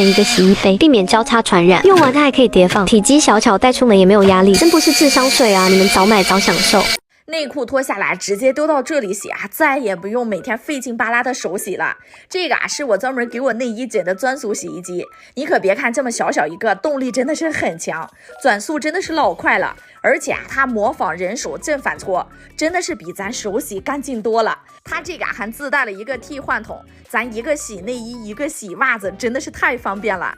一个洗衣杯，避免交叉传染。用完它还可以叠放，体积小巧，带出门也没有压力，真不是智商税啊！你们早买早享受。内裤脱下来直接丢到这里洗啊，再也不用每天费劲巴拉的手洗了。这个是我专门给我内衣剪的专属洗衣机，你可别看这么小一个，动力真的是很强，转速真的是老快了，而且它模仿人手正反搓，真的是比咱手洗干净多了。它这个还自带了一个替换桶，咱一个洗内衣，一个洗袜子，真的是太方便了。